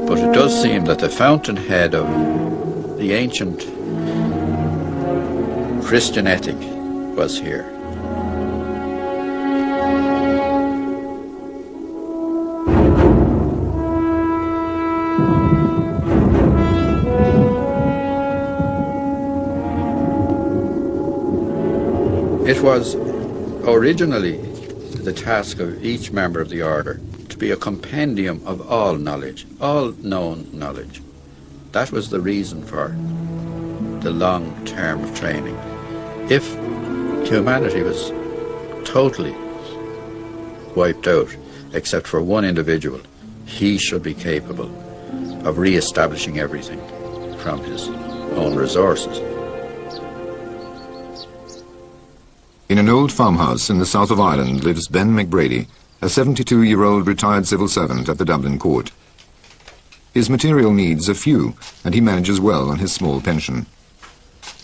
But it does seem that the fountainhead of the ancient Christian ethic was here. It was originally the task of each member of the order to be a compendium of all knowledge, all known knowledge. That was the reason for the long term of training. If humanity was totally wiped out, except for one individual, he should be capable of re-establishing everything from his own resources. In an old farmhouse in the south of Ireland lives Ben McBrady, a 72-year-old retired civil servant at the Dublin court. His material needs are few, and he manages well on his small pension.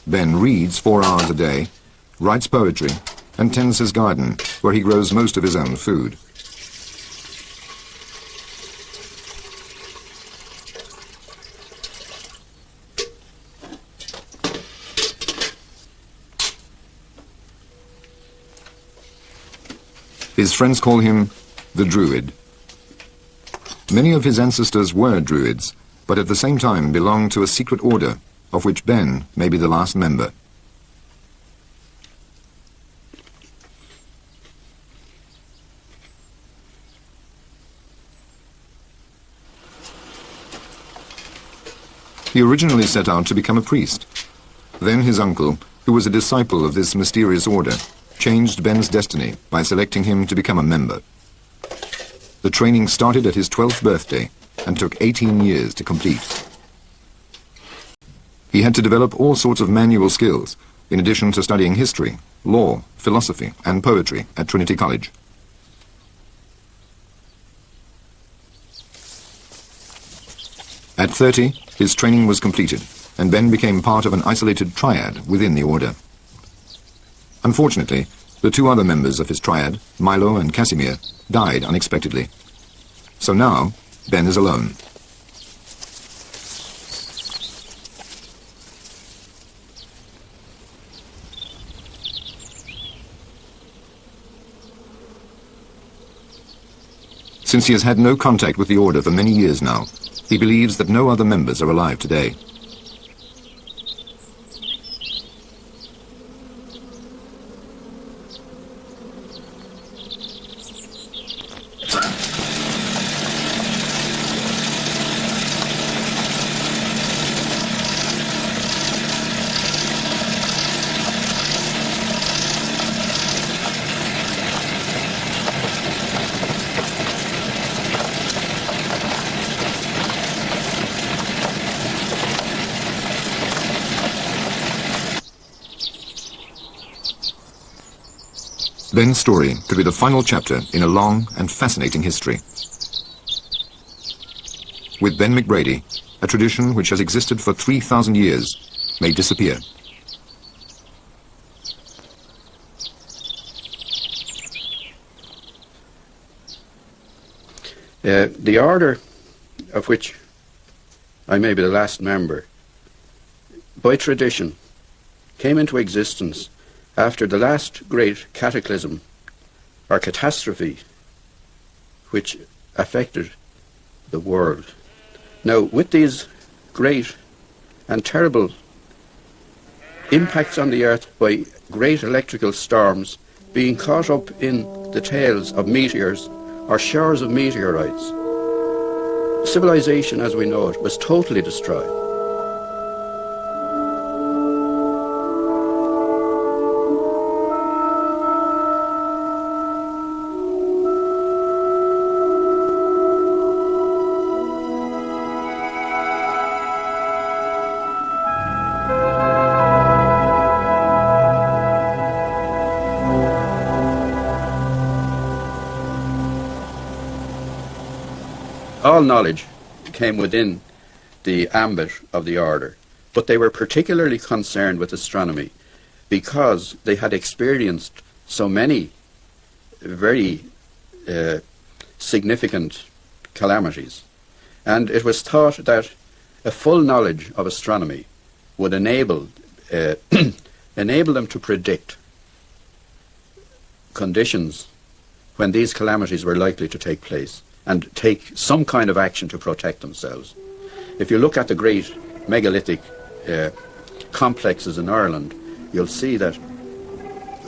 Ben reads 4 hours a day, writes poetry, and tends his garden, where he grows most of his own food. His friends call him the Druid. Many of his ancestors were Druids, but at the same time belonged to a secret order, of which Ben may be the last member. He originally set out to become a priest. Then his uncle, who was a disciple of this mysterious order, changed Ben's destiny by selecting him to become a member. The training started at his 12th birthday and took 18 years to complete. He had to develop all sorts of manual skills, in addition to studying history, law, philosophy, and poetry at Trinity College. At 30, his training was completed, and Ben became part of an isolated triad within the order. Unfortunately, the 2 other members of his triad, Milo and Casimir, died unexpectedly. So now, Ben is alone. Since he has had no contact with the order for many years now, he believes that no other members are alive today. Ben's story could be the final chapter in a long and fascinating history. With Ben McBrady, a tradition which has existed for 3,000 years may disappear. The order, of which I may be the last member, by tradition, came into existence after the last great cataclysm or catastrophe which affected the world. Now, with these great and terrible impacts on the earth by great electrical storms being caught up in the tails of meteors or showers of meteorites, civilization as we know it was totally destroyed. All knowledge came within the ambit of the order, but they were particularly concerned with astronomy because they had experienced so many very significant calamities. And it was thought that a full knowledge of astronomy would enable enable them to predict conditions when these calamities were likely to take place and take some kind of action to protect themselves. If you look at the great megalithic complexes in Ireland, you'll see that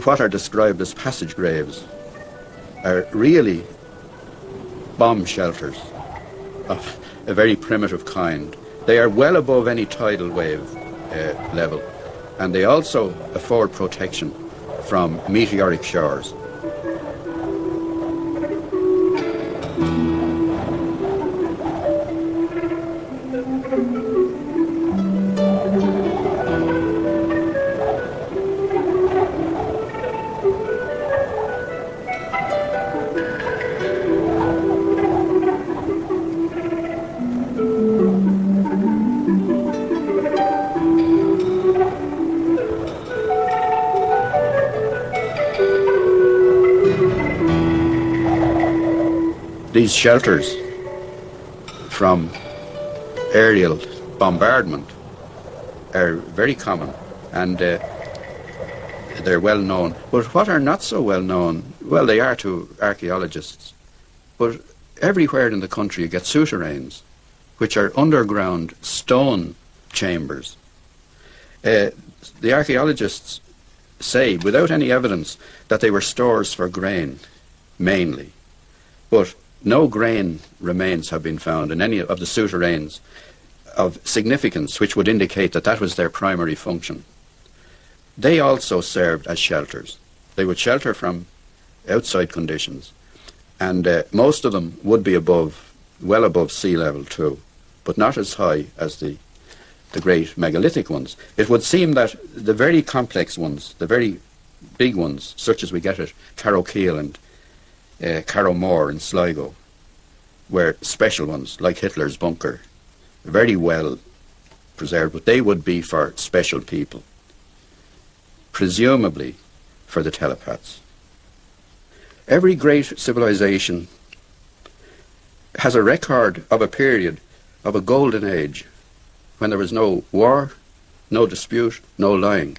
what are described as passage graves are really bomb shelters of a very primitive kind. They are well above any tidal wave level, and they also afford protection from meteoric showers. These shelters from aerial bombardment are very common, and they're well known. But what are not so well known, well, they are to archaeologists, but everywhere in the country you get souterrains, which are underground stone chambers. The archaeologists say, without any evidence, that they were stores for grain, mainly. But no grain remains have been found in any of the souterrains of significance which would indicate that that was their primary function. They also served as shelters. They would shelter from outside conditions, and most of them would be well above sea level too, but not as high as the great megalithic ones. It would seem that the very complex ones, the very big ones, such as we get at Carrowkeel and Carrowmore in Sligo, were special ones, like Hitler's bunker, very well preserved, but they would be for special people, presumably for the telepaths. Every great civilization has a record of a period of a golden age when there was no war, no dispute, no lying.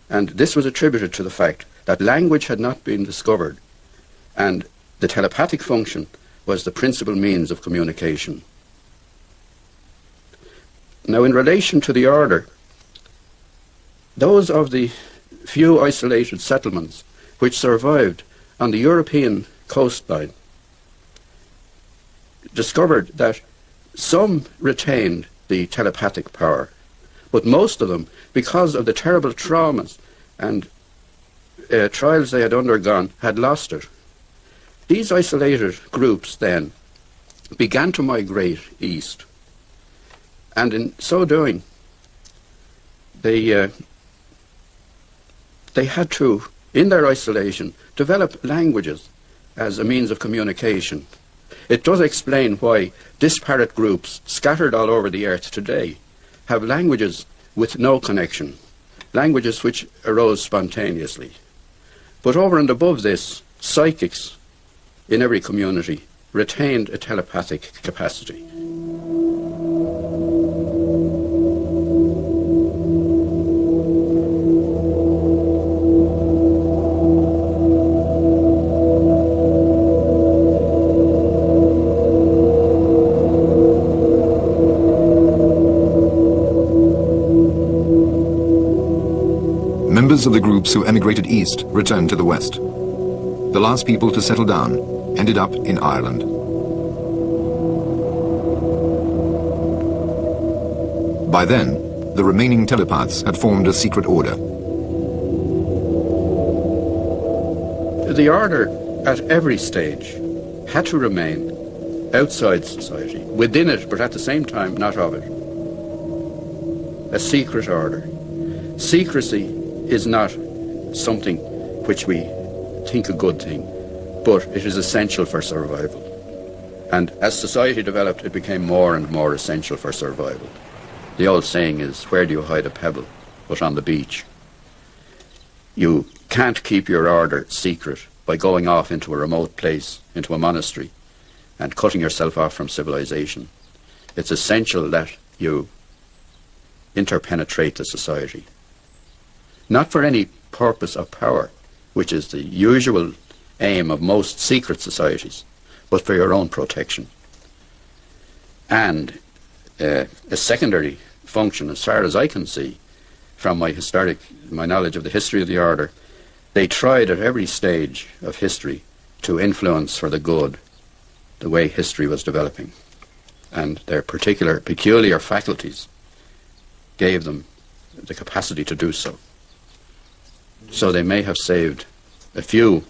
And this was attributed to the fact that language had not been discovered, and the telepathic function was the principal means of communication. Now, in relation to the order, those of the few isolated settlements which survived on the European coastline discovered that some retained the telepathic power, but most of them, because of the terrible traumas and trials they had undergone, had lost it. These isolated groups then began to migrate east, and in so doing they had to, in their isolation, develop languages as a means of communication. It does explain why disparate groups scattered all over the earth today have languages with no connection, languages which arose spontaneously. But over and above this, psychics in every community retained a telepathic capacity. Members of the groups who emigrated east returned to the west. The last people to settle down ended up in Ireland. By then, the remaining telepaths had formed a secret order. The order at every stage had to remain outside society, within it, but at the same time not of it. A secret order. Secrecy is not something which we think a good thing, but it is essential for survival. And as society developed, it became more and more essential for survival. The old saying is, where do you hide a pebble but on the beach? You can't keep your order secret by going off into a remote place, into a monastery, and cutting yourself off from civilization. it's essential that you interpenetrate the society. Not for any purpose of power, which is the usual aim of most secret societies, but for your own protection. And a secondary function, as far as I can see, from my knowledge of the history of the order, they tried at every stage of history to influence for the good the way history was developing. And their particular peculiar faculties gave them the capacity to do so. So they may have saved a few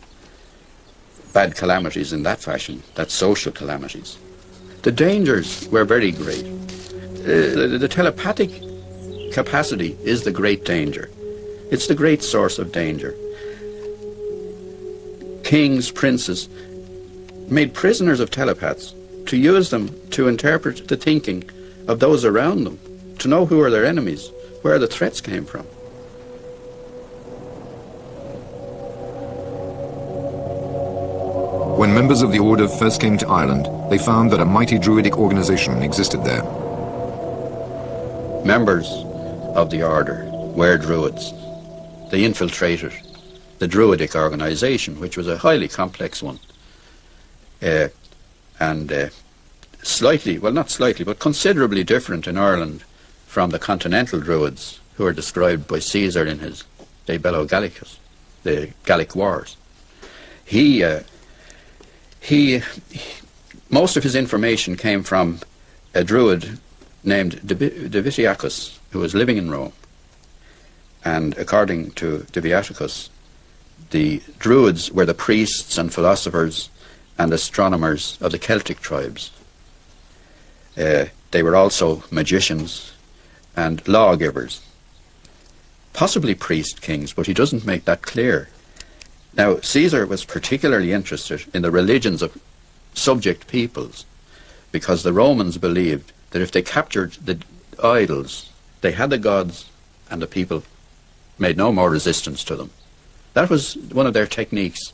bad calamities in that fashion, that social calamities. The dangers were very great. The telepathic capacity is the great danger. It's the great source of danger. Kings, princes, made prisoners of telepaths to use them to interpret the thinking of those around them, to know who are their enemies, where the threats came from. When members of the order first came to Ireland, they found that a mighty druidic organization existed there. Members of the order were druids. They infiltrated the druidic organization, which was a highly complex one, and slightly, well, not slightly, but considerably different in Ireland from the continental druids who are described by Caesar in his De Bello Gallicus, the Gallic Wars. Most of his information came from a druid named Divitiacus, who was living in Rome. And according to Divitiacus, the druids were the priests and philosophers and astronomers of the Celtic tribes. They were also magicians and lawgivers, possibly priest kings, but he doesn't make that clear. Now, Caesar was particularly interested in the religions of subject peoples, because the Romans believed that if they captured the idols, they had the gods, and the people made no more resistance to them. That was one of their techniques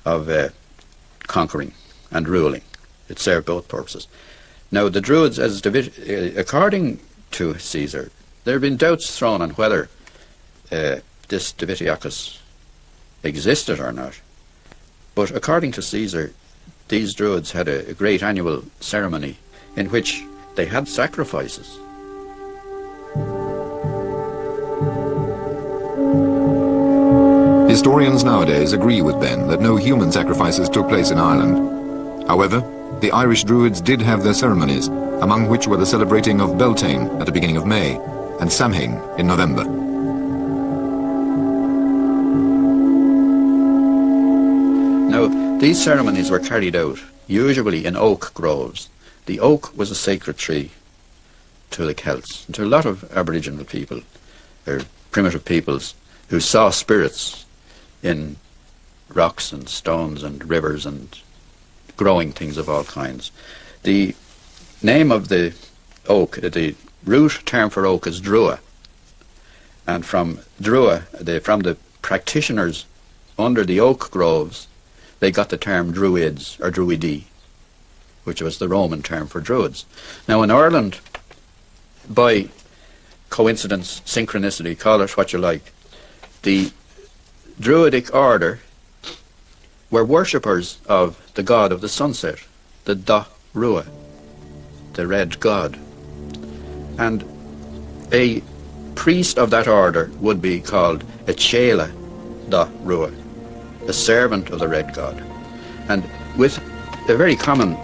of conquering and ruling. It served both purposes. Now, the Druids, according to Caesar, there have been doubts thrown on whether this Divitiacus existed or not. But according to Caesar, these Druids had a great annual ceremony in which they had sacrifices. Historians nowadays agree with Ben that no human sacrifices took place in Ireland. However, the Irish Druids did have their ceremonies, among which were the celebrating of Beltane at the beginning of May and Samhain in November. Now, these ceremonies were carried out usually in oak groves. The oak was a sacred tree to the Celts, and to a lot of Aboriginal people, or primitive peoples, who saw spirits in rocks and stones and rivers and growing things of all kinds. The name of the oak, the root term for oak is drua, and from drua, from the practitioners under the oak groves, they got the term druids or druidi, which was the Roman term for druids. Now in Ireland, by coincidence, synchronicity, call it what you like, the Druidic order were worshippers of the god of the sunset, the Da Rua, the red god. And a priest of that order would be called a Chela Da Rua, a servant of the red god. And with a very common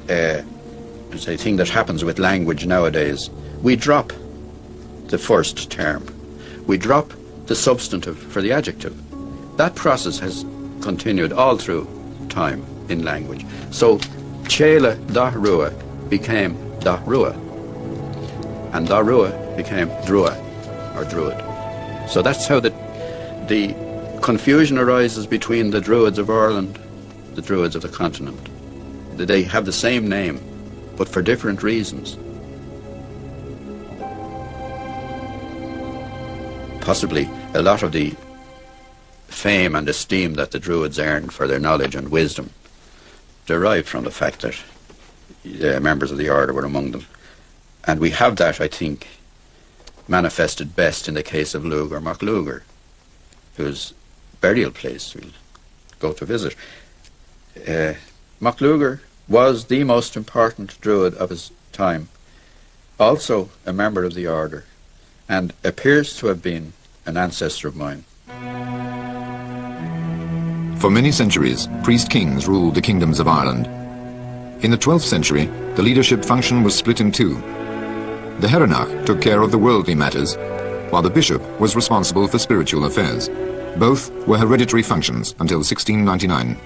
thing that happens with language nowadays, we drop the first term. We drop the substantive for the adjective. That process has continued all through time in language. So Chela Da Rua became Da Rua, and Da Rua became Drua or Druid. So that's how the confusion arises between the Druids of Ireland, the Druids of the continent. They have the same name, but for different reasons. Possibly a lot of the fame and esteem that the Druids earned for their knowledge and wisdom derived from the fact that members of the order were among them. And we have that, I think, manifested best in the case of Lugar MacLugair, whose burial place we'll go to visit. MacLugair was the most important Druid of his time, also a member of the order, and appears to have been an ancestor of mine. For many centuries, priest-kings ruled the kingdoms of Ireland. In the 12th century, the leadership function was split in two. The Herenach took care of the worldly matters, while the bishop was responsible for spiritual affairs. Both were hereditary functions until 1699.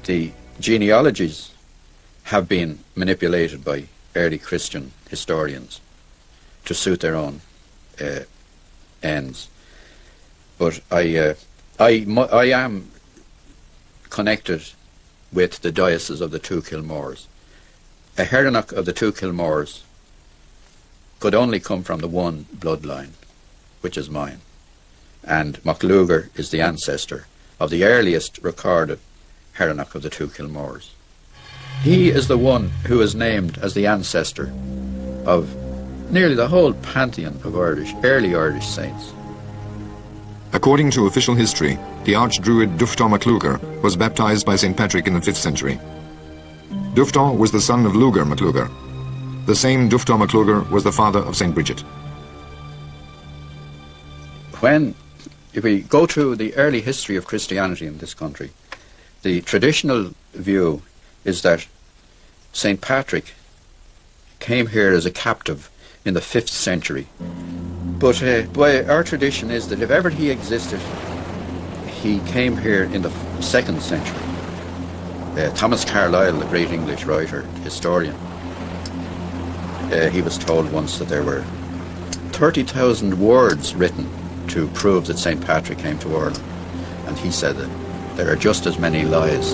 The genealogies have been manipulated by early Christian historians to suit their own ends. But I am connected with the diocese of the Two Kilmores. A Herenach of the Two Kilmores could only come from the one bloodline, which is mine. And MacLugair is the ancestor of the earliest recorded Herenach of the Two Kilmores. He is the one who is named as the ancestor of nearly the whole pantheon of early Irish saints. According to official history, the Archdruid Duftar MacLugair was baptized by St. Patrick in the 5th century. Duftar was the son of Lugar MacLugair. The same Duftar MacLugair was the father of St. Bridget. If we go to the early history of Christianity in this country, the traditional view is that St. Patrick came here as a captive in the 5th century. But our tradition is that if ever he existed, he came here in the 2nd century. Thomas Carlyle, the great English writer, historian, he was told once that there were 30,000 words written to prove that St. Patrick came to Ireland. And he said that there are just as many lies.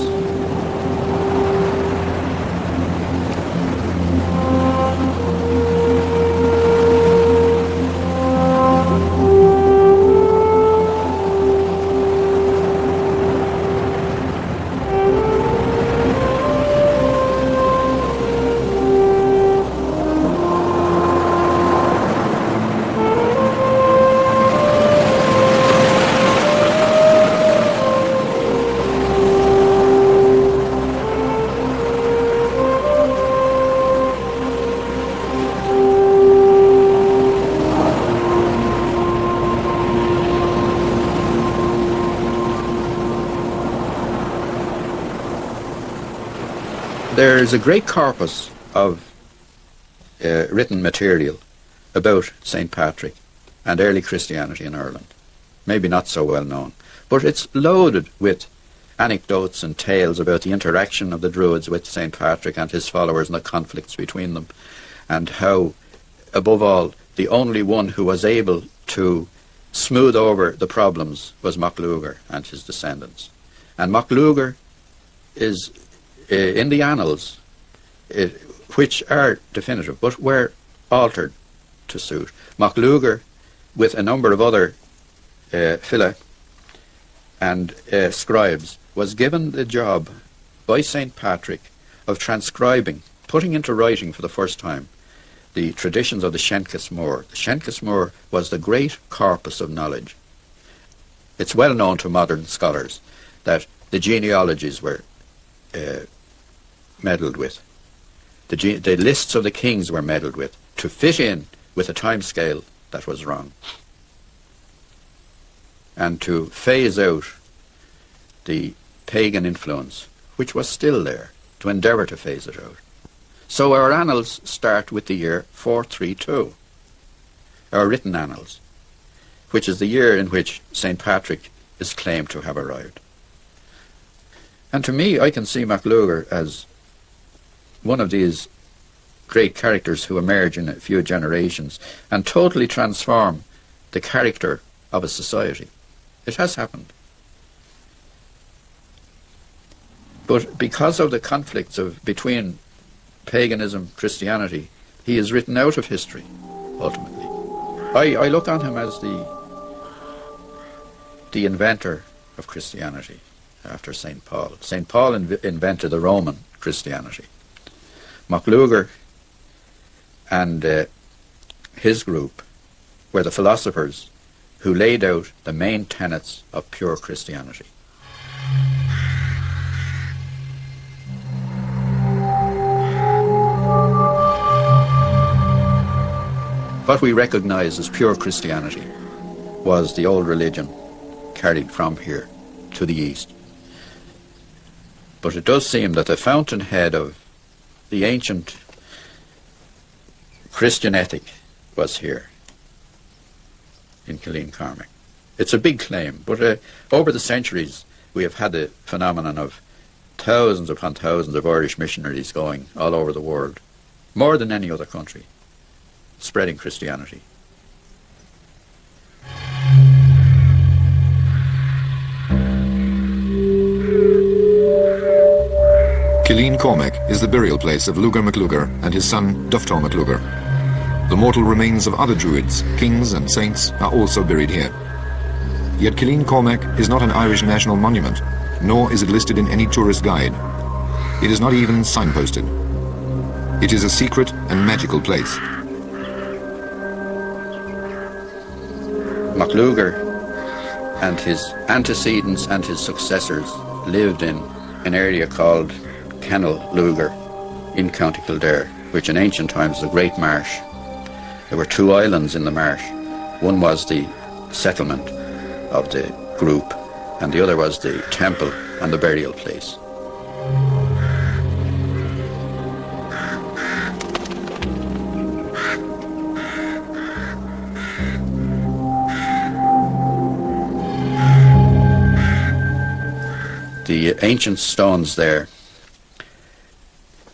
There is a great corpus of written material about St. Patrick and early Christianity in Ireland. Maybe not so well known, but it's loaded with anecdotes and tales about the interaction of the Druids with St. Patrick and his followers and the conflicts between them, and how, above all, the only one who was able to smooth over the problems was MacLugair and his descendants. And MacLugair is in the annals, which are definitive, but were altered to suit. MacLugair, with a number of other fila and scribes, was given the job by St. Patrick of transcribing, putting into writing for the first time, the traditions of the Shenchas Mór. The Shenchas Mór was the great corpus of knowledge. It's well known to modern scholars that the genealogies were meddled with. The lists of the kings were meddled with to fit in with a time scale that was wrong, and to phase out the pagan influence, which was still there, to endeavour to phase it out. So our annals start with the year 432, our written annals, which is the year in which St. Patrick is claimed to have arrived. And to me, I can see MacLugair as one of these great characters who emerge in a few generations and totally transform the character of a society. It has happened. But because of the conflicts between paganism, Christianity, he is written out of history, ultimately. I look on him as the inventor of Christianity, after St. Paul. St. Paul invented the Roman Christianity. MacLugair and his group were the philosophers who laid out the main tenets of pure Christianity. What we recognise as pure Christianity was the old religion carried from here to the east. But it does seem that the fountainhead of the ancient Christian ethic was here in Killeen. It's a big claim, but over the centuries we have had the phenomenon of thousands upon thousands of Irish missionaries going all over the world, more than any other country, spreading Christianity. Killeen is the burial place of Lugar MacLugair and his son Duftá MacLugair. The mortal remains of other druids, kings and saints are also buried here. Yet Killeen is not an Irish national monument, nor is it listed in any tourist guide. It is not even signposted. It is a secret and magical place. MacLugair and his antecedents and his successors lived in an area called Lugar in County Kildare, which in ancient times was a great marsh. There were two islands in the marsh. One was the settlement of the group, and the other was the temple and the burial place. The ancient stones there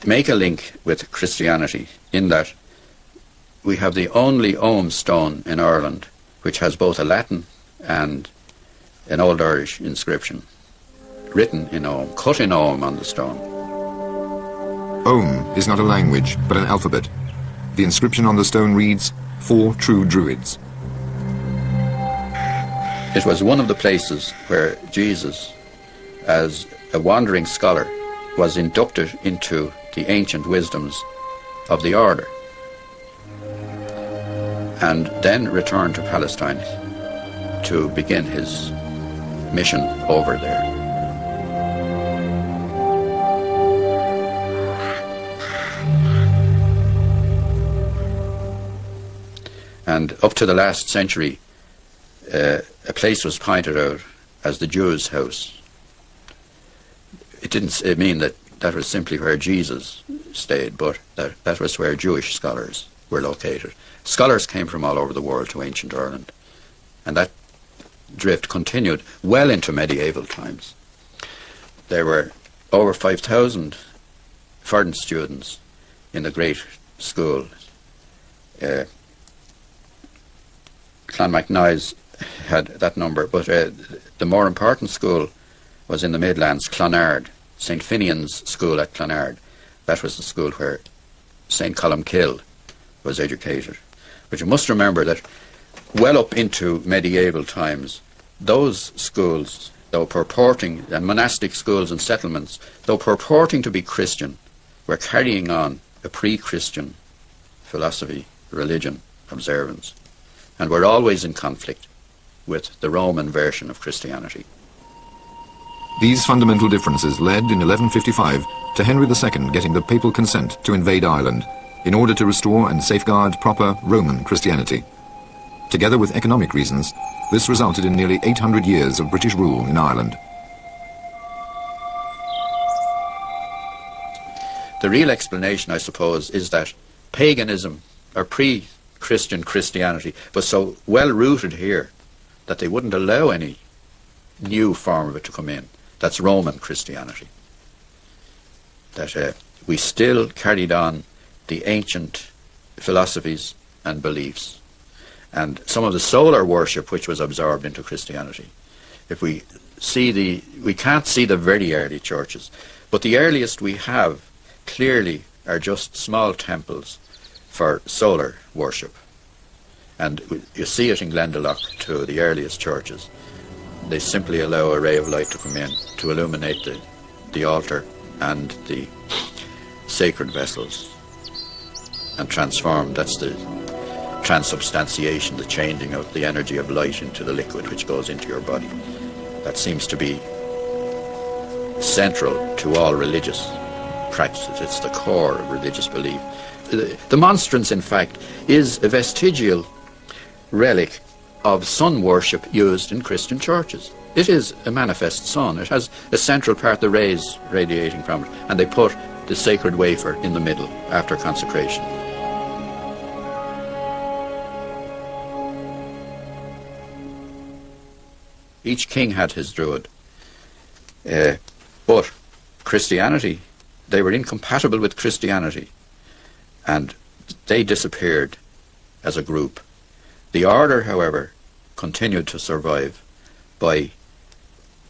make a link with Christianity in that we have the only Ogham stone in Ireland which has both a Latin and an Old Irish inscription written in Ogham, cut in Ogham on the stone. Ogham is not a language but an alphabet. The inscription on the stone reads, "For True Druids." It was one of the places where Jesus, as a wandering scholar, was inducted into the ancient wisdoms of the order and then returned to Palestine to begin his mission over there. And up to the last century, a place was pointed out as the Jew's house. It didn't mean that that was simply where Jesus stayed, but that was where Jewish scholars were located. Scholars came from all over the world to ancient Ireland, and that drift continued well into medieval times. There were over 5,000 foreign students in the great school. Clonmacnoise had that number, but the more important school was in the Midlands, Clonard, St. Finian's School at Clonard. That was the school where St. Columkill was educated. But you must remember that well up into medieval times, those schools, though purporting, and monastic schools and settlements, though purporting to be Christian, were carrying on a pre-Christian philosophy, religion, observance, and were always in conflict with the Roman version of Christianity. These fundamental differences led in 1155 to Henry II getting the papal consent to invade Ireland in order to restore and safeguard proper Roman Christianity. Together with economic reasons, this resulted in nearly 800 years of British rule in Ireland. The real explanation, I suppose, is that paganism, or pre-Christian Christianity, was so well rooted here that they wouldn't allow any new form of it to come in. That's Roman Christianity. That we still carried on the ancient philosophies and beliefs, and some of the solar worship which was absorbed into Christianity. If we can't see the very early churches, but the earliest we have clearly are just small temples for solar worship. And you see it in Glendalough too, the earliest churches. They simply allow a ray of light to come in to illuminate the altar and the sacred vessels and transform. That's the transubstantiation, the changing of the energy of light into the liquid which goes into your body. That seems to be central to all religious practices. It's the core of religious belief. The monstrance, in fact, is a vestigial relic of sun worship used in Christian churches. It is a manifest sun. It has a central part, the rays radiating from it, and they put the sacred wafer in the middle after consecration. Each king had his druid, but Christianity, they were incompatible with Christianity, and they disappeared as a group. The order, however, continued to survive by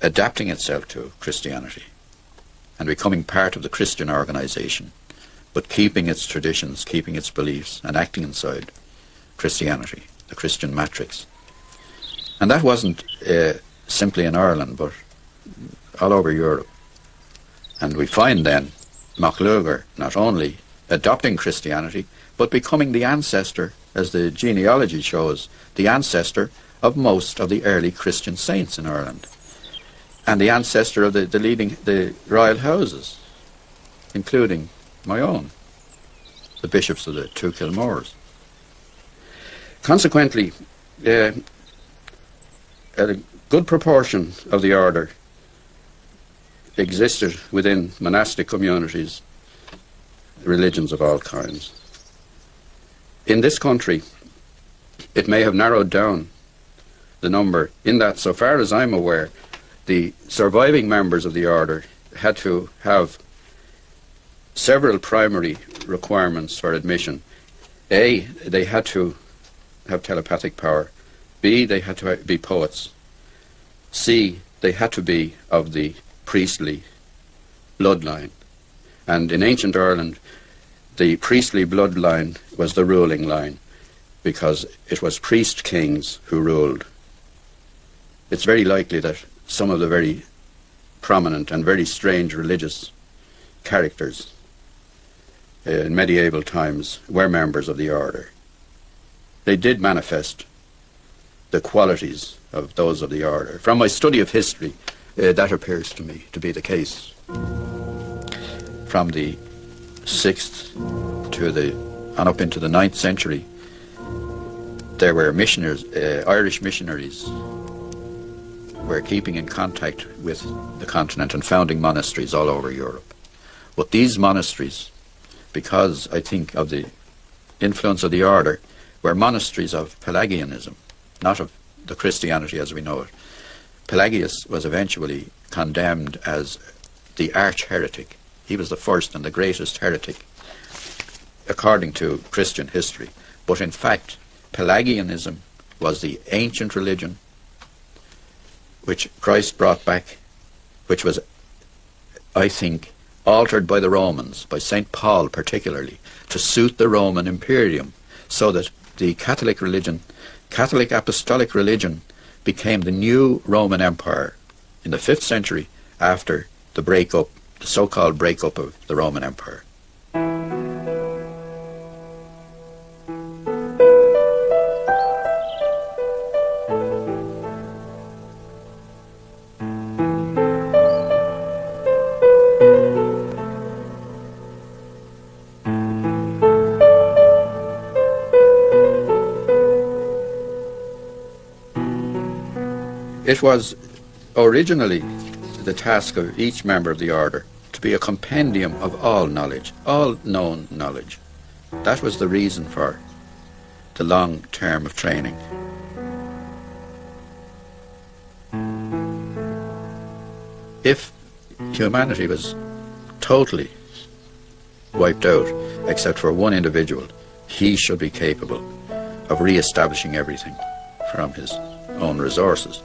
adapting itself to Christianity and becoming part of the Christian organisation, but keeping its traditions, keeping its beliefs, and acting inside Christianity, the Christian matrix. And that wasn't simply in Ireland, but all over Europe. And we find then MacLugair not only adopting Christianity, but becoming the ancestor, as the genealogy shows, the ancestor of most of the early Christian saints in Ireland, and the ancestor of the royal houses, including my own, the bishops of the Two Kilmores. Consequently, a good proportion of the order existed within monastic communities, religions of all kinds. In this country, it may have narrowed down the number in that, so far as I'm aware, the surviving members of the order had to have several primary requirements for admission. A, they had to have telepathic power. B, they had to be poets. C, they had to be of the priestly bloodline. And in ancient Ireland, the priestly bloodline was the ruling line, because it was priest kings who ruled. It's very likely that some of the very prominent and very strange religious characters in medieval times were members of the order. They did manifest the qualities of those of the order. From my study of history, that appears to me to be the case. From the 6th and up into the 9th century, there were missionaries, Irish missionaries, were keeping in contact with the continent and founding monasteries all over Europe. But these monasteries, because I think of the influence of the order, were monasteries of Pelagianism, not of the Christianity as we know it. Pelagius was eventually condemned as the arch-heretic. He was the first and the greatest heretic, according to Christian history. But in fact, Pelagianism was the ancient religion which Christ brought back, which was, I think, altered by the Romans, by St. Paul particularly, to suit the Roman imperium, so that the Catholic religion, Catholic apostolic religion, became the new Roman Empire in the 5th century after the breakup, the so-called breakup of the Roman Empire. It was originally the task of each member of the order to be a compendium of all knowledge, all known knowledge. That was the reason for the long term of training. If humanity was totally wiped out, except for one individual, he should be capable of re-establishing everything from his own resources.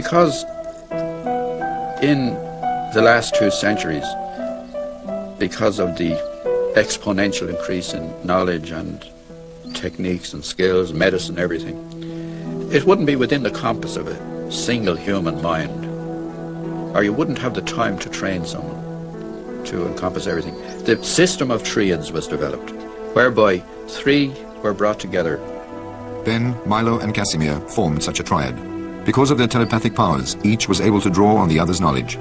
because in the last 2 centuries, because of the exponential increase in knowledge and techniques and skills, medicine, everything, it wouldn't be within the compass of a single human mind, or you wouldn't have the time to train someone to encompass everything. The system of triads was developed, whereby 3 were brought together. Ben, Milo and Casimir formed such a triad. Because of their telepathic powers, each was able to draw on the other's knowledge.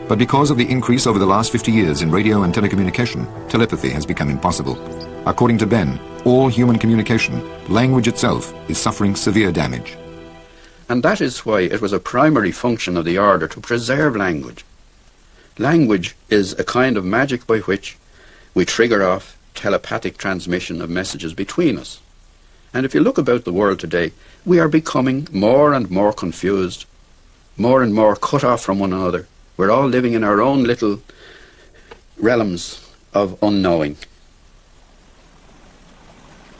But because of the increase over the last 50 years in radio and telecommunication, telepathy has become impossible. According to Ben, all human communication, language itself, is suffering severe damage. And that is why it was a primary function of the order to preserve language. Language is a kind of magic by which we trigger off telepathic transmission of messages between us. And if you look about the world today, we are becoming more and more confused, more and more cut off from one another. We're all living in our own little realms of unknowing.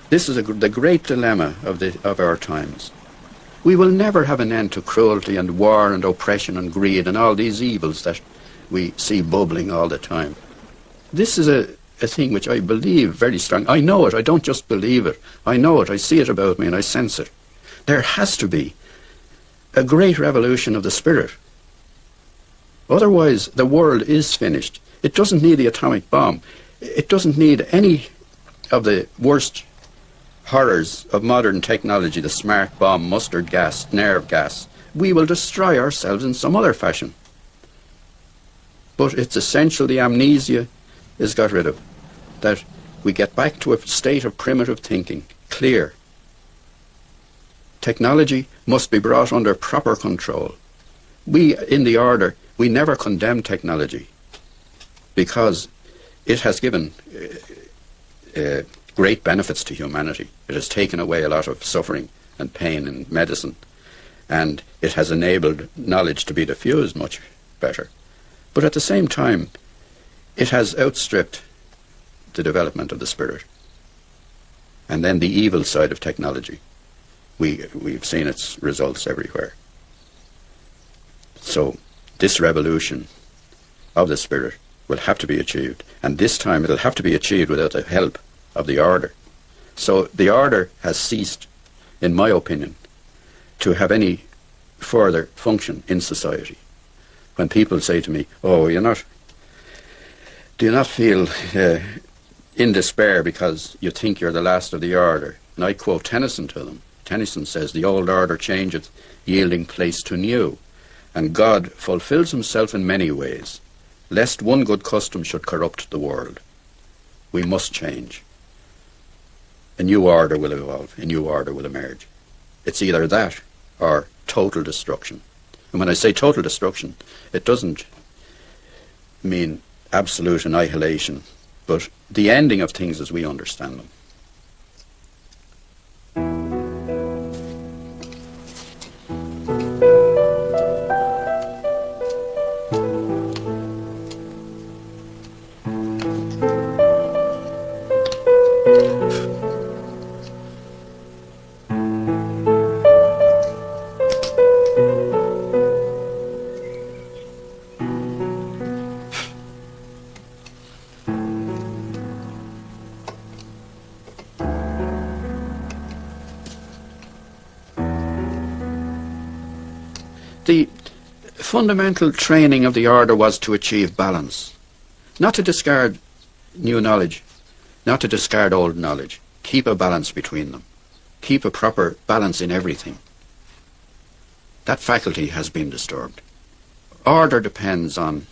This is the great dilemma of our times. We will never have an end to cruelty and war and oppression and greed and all these evils that we see bubbling all the time. This is a thing which I believe very strongly. I know it. I don't just believe it. I know it. I see it about me and I sense it. There has to be a great revolution of the spirit. Otherwise, the world is finished. It doesn't need the atomic bomb. It doesn't need any of the worst horrors of modern technology, the smart bomb, mustard gas, nerve gas. We will destroy ourselves in some other fashion. But it's essential the amnesia is got rid of, that we get back to a state of primitive thinking, clear. Technology must be brought under proper control. We, in the order, we never condemn technology because it has given great benefits to humanity. It has taken away a lot of suffering and pain in medicine, and it has enabled knowledge to be diffused much better. But at the same time, it has outstripped the development of the spirit. And then the evil side of technology. We've seen its results everywhere. So this revolution of the spirit will have to be achieved, and this time it'll have to be achieved without the help of the order. So the order has ceased, in my opinion, to have any further function in society. When people say to me, "Oh, do you not feel in despair because you think you're the last of the order?" And I quote Tennyson to them. Tennyson says, "The old order changeth, yielding place to new, and God fulfills himself in many ways, lest one good custom should corrupt the world." We must change. A new order will evolve, a new order will emerge. It's either that or total destruction. And when I say total destruction, it doesn't mean absolute annihilation, but the ending of things as we understand them. The fundamental training of the order was to achieve balance, not to discard new knowledge, not to discard old knowledge. Keep a balance between them. Keep a proper balance in everything. That faculty has been disturbed. Order depends on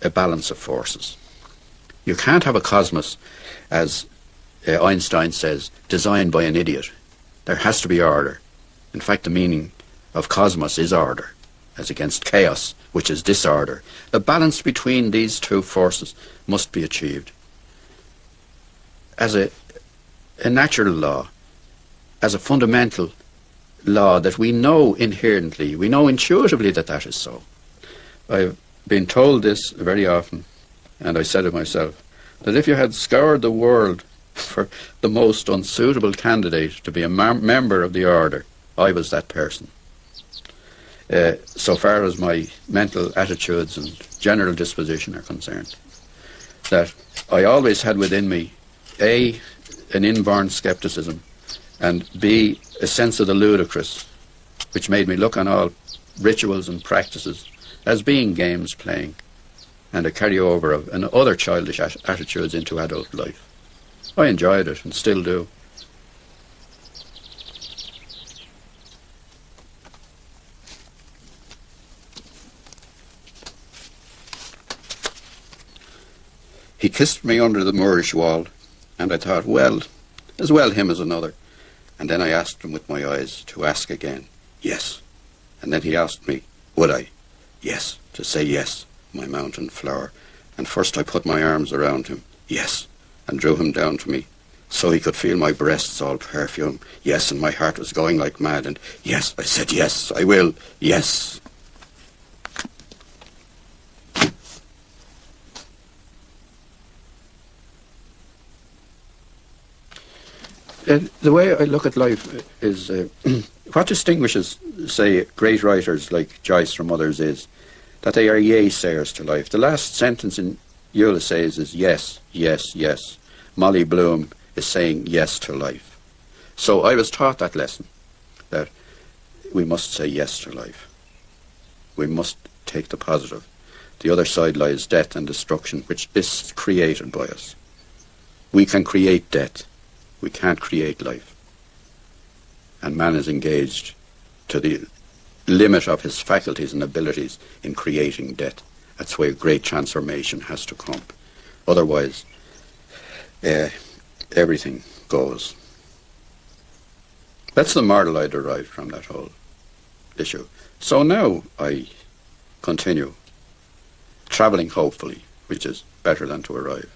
a balance of forces. You can't have a cosmos, as Einstein says, designed by an idiot. There has to be order. In fact, the meaning of cosmos is order, as against chaos, which is disorder. The balance between these two forces must be achieved. As a natural law, as a fundamental law that we know inherently, we know intuitively that that is so. I've been told this very often, and I said to myself, that if you had scoured the world for the most unsuitable candidate to be a member of the order, I was that person. so far as my mental attitudes and general disposition are concerned. That I always had within me, A, an inborn scepticism, and B, a sense of the ludicrous, which made me look on all rituals and practices as being games playing, and a carryover of and other childish attitudes into adult life. I enjoyed it and still do. He kissed me under the Moorish wall, and I thought, well, as well him as another. And then I asked him with my eyes to ask again, yes. And then he asked me, would I? Yes, to say yes, my mountain flower. And first I put my arms around him, yes, and drew him down to me, so he could feel my breasts all perfume, yes, and my heart was going like mad, and yes, I said yes, I will, yes. The way I look at life is what distinguishes, say, great writers like Joyce from others is that they are yea-sayers to life. The last sentence in Ulysses is yes, yes, yes. Molly Bloom is saying yes to life. So I was taught that lesson, that we must say yes to life. We must take the positive. The other side lies death and destruction, which is created by us. We can create death. We can't create life. And man is engaged to the limit of his faculties and abilities in creating death. That's why a great transformation has to come. Otherwise, everything goes. That's the moral I derived from that whole issue. So now I continue travelling hopefully, which is better than to arrive.